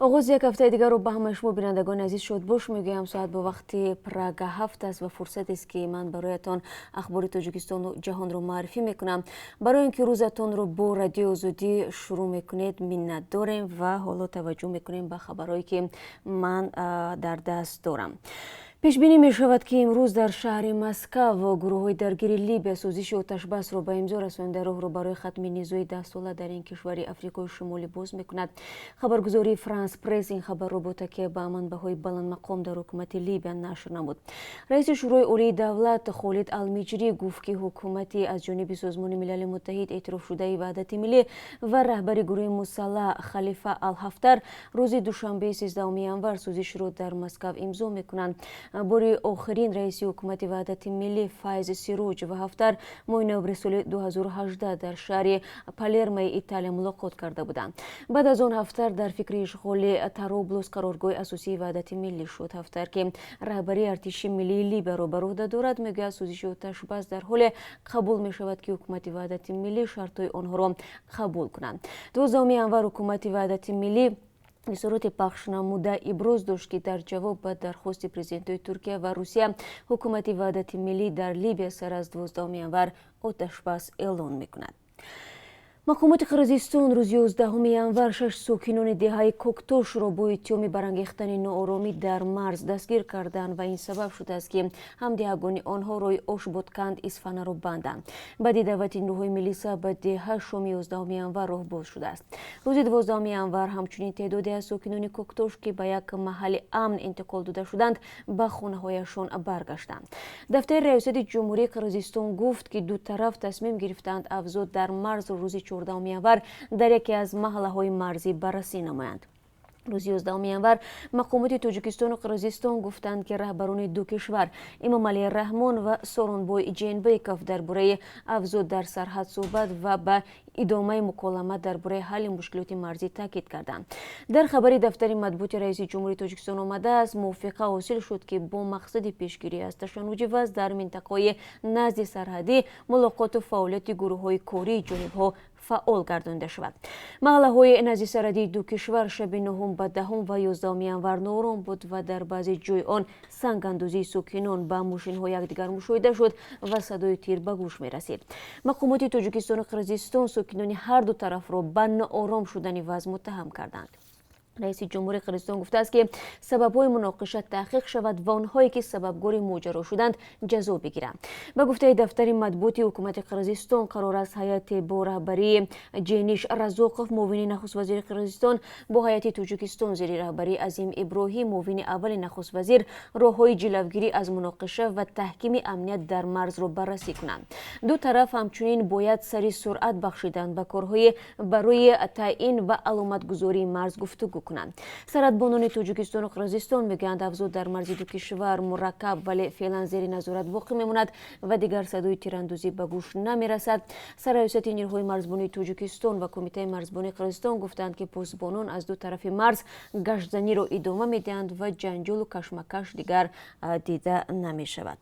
آغاز یک هفته دیگر رو به همه شما بینندگان عزیز شد باش میگویم. ساعت به وقتی پراگ هفت است و فرصت است که من برایتان اخبار تاجیکستان و جهان رو معرفی میکنم. برای اینکه روزتان رو با رادیو آزادی شروع میکنید منت داریم و حالا توجه میکنیم به خبرهایی که من در دست دارم. پیش بینی می شود که امروز در شهر مسکو گروه‌های درگیر لیبی سوزش آتش‌بس را به امضا رسانده راه را برای ختم نیزوی 10 ساله در این کشور آفریقای شمالی باز می‌کند. خبرگزاری فرانس پرس این خبر را با تکیه به منبع‌های بلند مقام در حکومت لیبی نشر نمود. رئیس شورای عالی دولت خالد المیجری گفت که حکومتی از جانب سازمان ملل متحد اعتراف شده وحدت ملی و رهبر گروه مسلح خلیفه الحفتر روز دوشنبه 13 ینوار سوزش را در مسکو امضا می‌کنند. باری آخرین رئیس حکومت وحدت ملی فایز سیروج و هفتر ماه نوامبر سال 2018 در شهر پالرمو ایتالیا ملاقات کرده بودند. بعد از آن هفتر در فکر اشغال طرابلس قرارگاه اساسی وحدت ملی شد. هفتر که رهبری ارتش ملی لیبی را بر عهده دارد میگوید سوزش آتش‌بس در حال قبول می شود که حکومت وحدت ملی شرطهای آنها را قبول کنند. 12 ینوار حکومت وحدت ملی اظهارات پخش نموده ابراز داشت که در جواب به درخواست پرزیدنت‌های ترکیه و روسیه حکومت وحدت ملی در لیبی سر از 12 ینوار آتش‌بس اعلان می‌کند. مقامات قرقیزستان روز 11 ینوار 6 ساکنان دهه کوکتوش را با اتهام برانگیختن ناآرامی در مرز دستگیر کردند و این سبب شده است که همدهگان آنها روی آشبودکند اصفهان را بندند. بعد دعوت نیروهای میلیسا به دهه شام 11 ینوار راه باز شده است. روز 12 ینوار همچنین تعدادی از ساکنان کوکتوش که به یک محل امن انتقال داده شدند به خانه‌هایشان برگشتند. دفتر ریاست جمهوری قرقیزستان گفت که دو طرف تصمیم گرفتند افزود در مرز روز 14 ینوار در یکی از محله‌های مرزی بررسی نمایند. روز 11 ینوار مقامات تاجیکستان و قرقیزستان گفتند که رهبران دو کشور امامعلی رحمان و سورونبوی جینبیکوف درباره افزود در سرحد صحبت و به ادامه مکالمات درباره حل مشکلات مرزی تاکید کردند. در خبری دفتر مطبوعات رئیس جمهوری تاجیکستان آمده است موافقه حاصل شد که با مقصد پیشگیری از تشنج وضع در منطقه‌های نزد سرحدی ملاقات و فعالیت گروه‌های کاری جانب‌ها فعال گردانده شود. محله‌های نزد سرحدی دو کشور شب 9 به 10 و 11 ینوار نارام بود و در بعضی جای آن سنگ‌اندازی ساکنان به ماشین‌ها یکدیگر مشاهده شد و صدای تیر به گوش می‌رسید. مقامات تاجیکستان و قرقیزستان ساکنان هر دو طرف را به ناآرام شدن وضع متهم کردند. رئیس جمهوری قرقیزستان گفته است که سبب‌های مناقشه تحقیق شود و آنهایی که سببگار ماجرا شدند جزا بگیرند. به گفته دفتر مطبوعات حکومت قرقیزستان قرار است هیئت با رهبری جینیش رزاقوف معاون نخست وزیر قرقیزستان با هیئت تاجیکستان زیر رهبری عظیم ابراهیم معاون اول نخست وزیر راههای جلوگیری از مناقشه و تحکیم امنیت در مرز را بررسی کنند. دو طرف همچنین باید سری سرعت بخشیدن به کارهای برای تعیین و علامتگذاری مرز گفتگو کنند. سرحدبانان تاجیکستان و قرقیزستان میگویند افزود در مرز دو کشور مرکب ولی فعلا زیر نظارت باقی میماند و دیگر صدای تیراندازی به گوش نمیرسد. سرریاست نیروهای مرزبانی تاجیکستان و کمیته مرزبانی قرقیزستان گفتند که پاسبانان از دو طرف مرز گشتزنی را ادامه میدهند و جنجال و کشمکش دیگر دیده نمی شود.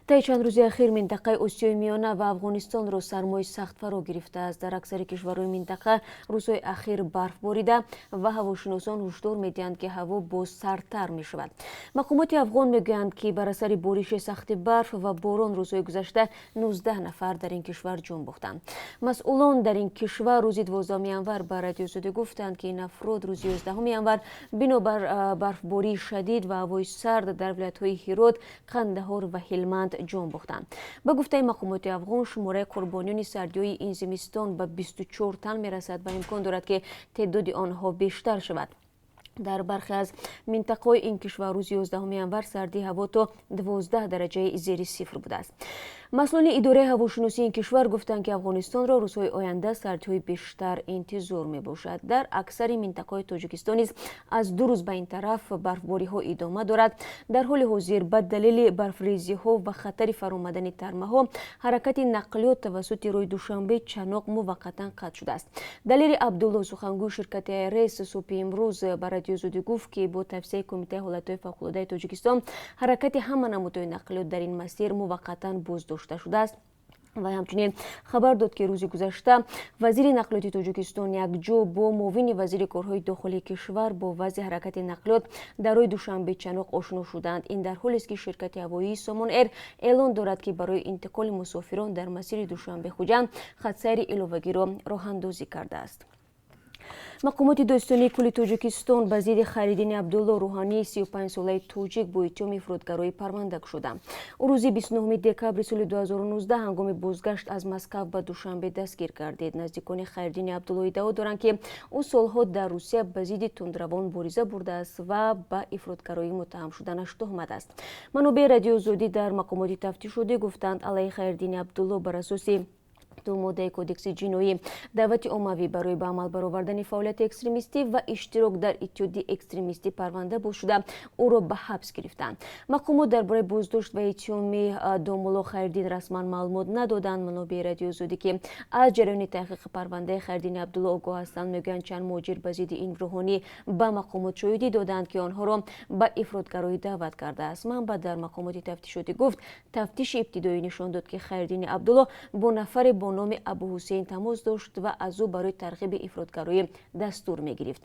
طی چند روز اخیر منطقه آسیای میانه و افغانستان را سرمای سخت فرا گرفته است. در اکثر کشورهای منطقه روزهای اخیر برف باریده و هواشناسان هشدار میدهند که هوا باز سردتر می شود. مقامات افغان میگویند که بر اثر بارش سخت برف و باران روزهای گذشته 19 نفر در این کشور جان باختند. مسئولان در این کشور روز 12 ینوار به رادیو آزادی گفتند که این افراد روز 11 ینوار بنابر برفباری شدید و هوای سرد در ولایت‌های هرات، قندهار و هلمند جان باختند. به گفته مقامات افغان شماره قربانیان سردی‌های این زمستان به 24 تن میرسد و امکان دارد که تعداد آنها بیشتر شود. در برخی از منطقه‌های این کشور روز 11 ینوار سردی هوا تا 12 درجه زیر صفر بوده است. مسئولان اداره هواشناسی این کشور گفتند که افغانستان را روزهای آینده سردی‌های بیشتر انتظار می‌باشد. در اکثر منطقه‌های تاجیکستان نیز از 2 روز به این طرف برفباری‌ها ادامه دارد. در حال حاضر به دلیل برفریزی‌ها و خطر فرآمدن ترمه‌ها حرکت نقلیات توسط روی دوشنبه چناق موقتا قطع شده است. دلیل عبدالله سخنگوی شرکت ایرس صبح امروز بر رادیو آزادی گفت که با توصیه کمیته حالت‌های فوق‌العاده تاجیکستان حرکت همه نمودهای نقلیات در این مسیر موقتا بازداشته شده است و همچنین خبر داد که روز گذشته وزیر نقلیات تاجیکستان یکجا با معاون وزیر کارهای داخلی کشور با وضع حرکت نقلیات در روز دوشنبه چنوق آشنا شدند. این در حالی است که شرکت هوایی سامان ایر اعلان دارد که برای انتقال مسافران در مسیر دوشنبه خوجند خط سیر علاوه‌ای را راه اندازی کرده است. مقامات داستانی کل تاجیکستان به ضد خریدن عبدالله روحانی 35 ساله تاجیک با اتهام فرودگرایی پرونده شده. او روز 29 دکبر سال 2019 هنگام بازگشت از مسکو به دوشنبه دستگیر گردید. نزدیکان خریدن عبدالله ادعا دارند که او سالها در روسیه به ضد تندروان مبارزه برده است و به فرودگرایی متهم شدنش تهمت است. منابع رادیو زودی در مقامات تفتیش شده گفتند علیه خریدن عبدالله بر اساس دو ماده کودکس جنایی دعوت عمومی برای به عمل برآوردن فعالیت اکستریمیستی و اشتراک در اتحادیه اکستریمیستی پرونده باز شده او را به حبس گرفتند. مقامات درباره بازداشت و اتهام دامولا خریدین رسما معلومات ندادند. منابع رادیو زودی که از جریان تحقیق پرونده خریدین عبدالله آگاه هستند میگویند چند مهاجر به ضد این روحانی به مقامات شاهدی دادند که آنها را به افراطگرایی دعوت کرده است. منبع در مقامات تفتیشاتی گفت تفتیش ابتدایی نشان داد که خریدین عبدالله با نفر با نام ابو حسین تماس داشت و از او برای ترغیب افراطگرایی دستور می‌گرفت.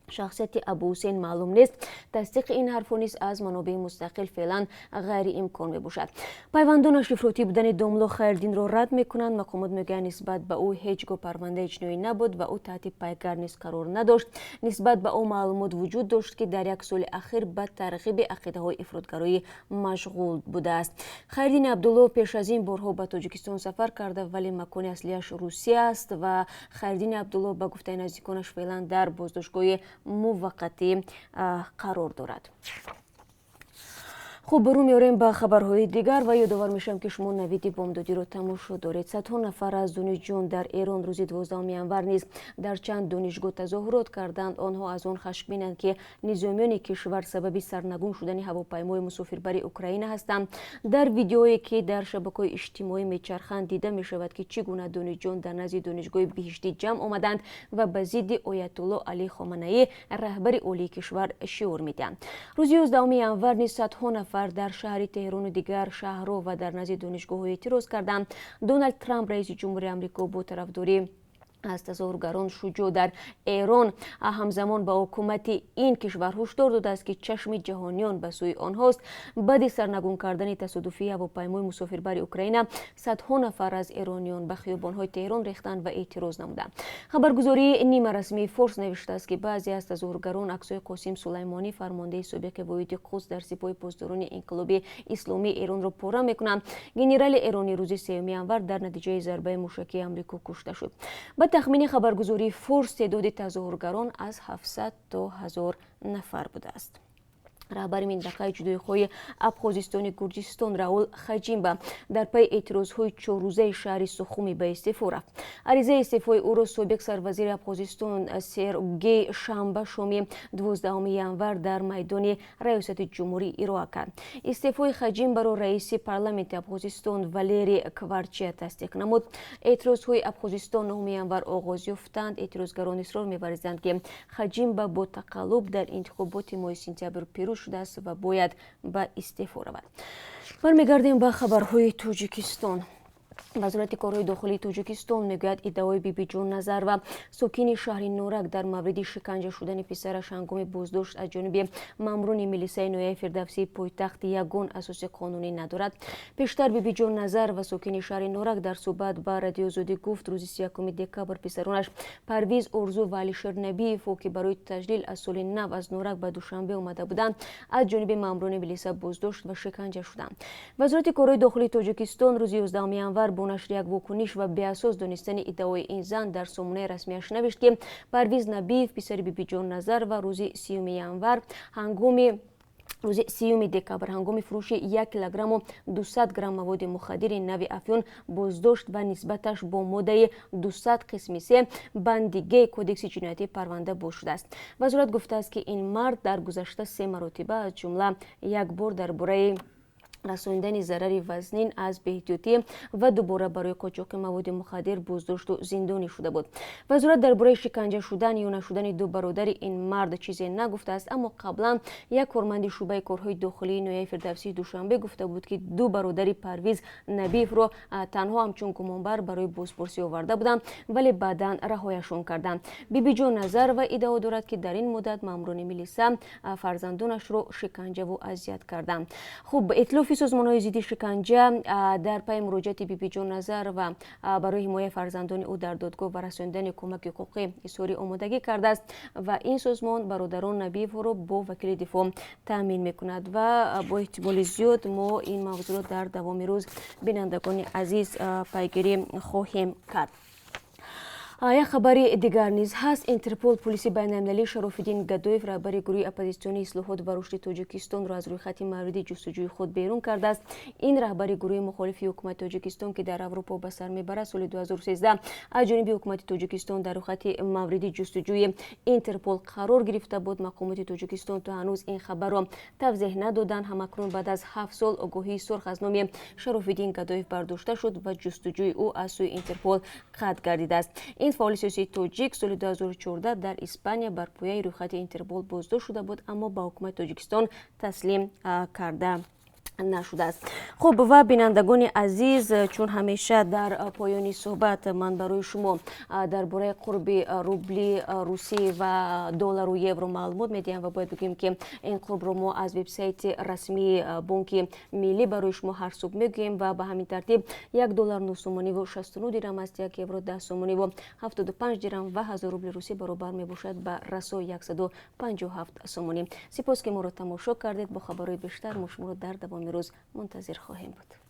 شخصیت ابو حسین معلوم نیست. تصدیق این حرف نیز از منابع مستقل فعلا غیر امکان میباشد. پیوندانش افراطی بودن داملا خیردین را رد میکنند. مقامات میگویند نسبت به او هیچگاه پرونده جنایی نبود و او تحت پیگر نیز قرار نداشت. نسبت به او معلومات وجود داشت که در یک سال اخیر به ترغیب عقیده های افراطگرایی مشغول بوده است. خیردین عبدالله پیش از این بارها به تاجیکستان سفر کرده ولی مکان اصلیش روسیه است و خیردین عبدالله به گفته نزدیکانش فعلا در بازداشتگاه موقتی قرار دارد. خوب برو میاریم به خبرهای دیگر و یادآور میشم که شما نویدی بامدادی رو تماشا دارید. صدها نفر از دانشجویان در ایران روز 12 ینور نیز در چند دانشگاه تظاهرات کردند. آنها از آن خشمگینند که نظامیان کشور سبب سرنگون شدن هواپیمای مسافربری اوکراین هستند. در ویدیویی که در شبکه‌های اجتماعی میچرخند دیده میشود که چگونه دانشجویان در نزد دانشگاه بهشتی جمع آمدند و به ضد آیت الله علی خامنه‌ای رهبر عالی کشور شعار میدهند. روز 11 ینور نیز صدها نفر در شهر تهران و دیگر شهرها و در نزد دانشگاه‌ها اعتراض کردند. دونالد ترامپ رئیس جمهوری آمریکا با طرفداری از تظاهرگران شجاع در ایران همزمان با حکومت این کشور هشدار داده است که چشم جهانیان به سوی آنهاست. بعد سرنگون کردن تصادفی هواپیمای مسافربری اوکراین صدها نفر از ایرانیان به خیابان‌های تهران ریختند و اعتراض نمودند. خبرگزاری نیمه رسمی فورس نوشته است که بعضی از تظاهرگران عکسای قاسم سلیمانی فرمانده سابق واحد قدس در سپاه پاسداران انقلاب اسلامی ایران را پاره می‌کنند. ژنرال ایرانی روز 3 ینور در نتیجه ضربه موشکی آمریکا کشته شد. تخمین خبرگزاری فورس تعداد تظاهرگران از 700 تا 1000 نفر بوده است. رهبر منطقه جدایی‌خواه ابخازستان گرجستان راول خجیمبا در پی اعتراض‌های 4 روزه شهر سخومی به استعفا رفت. عریضه استعفای او را سابق سروزیر ابخازستان سرگئی شنبه شام 12 ینور در میدان ریاست جمهوری ارائه کرد. استعفای خجیمبا را رئیس پارلمانت ابخازستان والری کوارچیا تصدیق نمود. اعتراض‌های ابخازستان 9 ینور آغاز یافتند. اعتراضگران اصرار می‌ورزیدند که خجیمبا با تقلب در انتخابات ماه سپتامبر پیروز شده است و باید به استعفا رود. برمیگردیم به خبرهای تاجیکستان. وزارت کارهای داخلی تاجیکستان میگوید ادعای بیبی جون نظر و ساکن شهر نورک در مورد شکنجه شدن پسرش هنگام بازداشت از جانب ماموران میلیسای نویه فردوسی پایتخت یگان اساس قانونی ندارد. پیشتر بیبی جون نظر و ساکن شهر نورک در صحبت با رادیو زودی گفت روز 31 دکبر پسرانش پرویز ارزو و علیشر نبیف که برای تجلیل از سال نو از نورک به دوشنبه آمده بودند از جانب ماموران میلیسا بازداشت و شکنجه شدند. وزارت کارهای داخلی تاجیکستان روز 11 ینور با نشر یک واکنش و بی‌اساس دانستن ادعای این زن در سامانه رسمیش نوشت که پرویز نبیف پسر بیبی جون نظر و روز 30 ینور روز 30 دکبر هنگام فروش 1 کیلوگرم و 200 گرم مواد مخدر نوی افیون بازداشت و نسبتش با ماده 200 قسم 3 بندیگه کودکس جنایتی پرونده باز شده است. وزارت گفته است که این مرد در گذشته 3 مرتبه از جمله یک بار درباره رساندن ضرر وزنین از بهداشتی و دوباره برای قاچاق مواد مخدر بازداشت و زندانی شده بود. وزارت درباره شکنجه شدن یا نشدن دو برادر این مرد چیزی نگفته است، اما قبلا یک کارمند شعبه کارهای داخلی نویای فردوسی دوشنبه گفته بود که دو برادر پرویز نبیف را تنها همچون گمانبر برای بازپرسی آورده بودند ولی بعدا رهایشان کردند. بیبی جان نظر و ادعا دارد که در این مدت ماموران میلیسا فرزندانش را شکنجه و اذیت کردند. خب ائتلاف سازمان‌های ضد شکنجه در پی مراجعت بیبی جان نظر و برای حمایت فرزندان او در دادگاه و رساندن کمک حقوقی اظهار آمادگی کرده است و این سازمان برادران نبیف را با وکیل دفاع تامین میکند و با احتمال زیاد ما این موضوع در دوام روز بینندگان عزیز پیگیری خواهیم کرد. یک خبر دیگر نیز هست. اینترپول پلیس بین‌المللی شراف‌الدین گدایف رهبر گروه اپوزیسیونی اصلاحات و رشد تاجیکستان را از روی خط موردی جستجوی خود بیرون کرده است. این رهبر گروه مخالف حکومت تاجیکستان که در اروپا به سر میبرد سال 2013 از جانب حکومت تاجیکستان در روی خط موردی جستجوی اینترپول قرار گرفته بود. مقامات تاجیکستان تا هنوز این خبر را توضیح ندادند. همکنون بعد از 7 سال آگاهی سرخ از نام شراف‌الدین گدایف برداشته شد و جستجوی او از سوی اینترپول قطع گردیده است. این فعال سیاسی تاجیک سال 2014 در اسپانیا بر پایه روی خط اینترپول بازداشت شده بود اما با حکومت تاجیکستان تسلیم کرده نشده است. خب و بینندگان عزیز، چون همیشه در پایانی صحبت من برای شما درباره قرب روبل روسی و دلار و یورو معلومات میدیم و باید بگیم که این قرب رو ما از وبسایت رسمی بانک ملی برای شما هر صبح میگیم و به همین ترتیب $1 9 سومانی و 69 درهم است. 1 یورو 10 سومانی و 75 درهم و 1000 روبل روسی برابر می باشد به رسو 157 سومانی. سپاس که ما رو تماشا کردید. با خبرهای بیشتر ما شما رو در دوام روز منتظر خواهیم بود.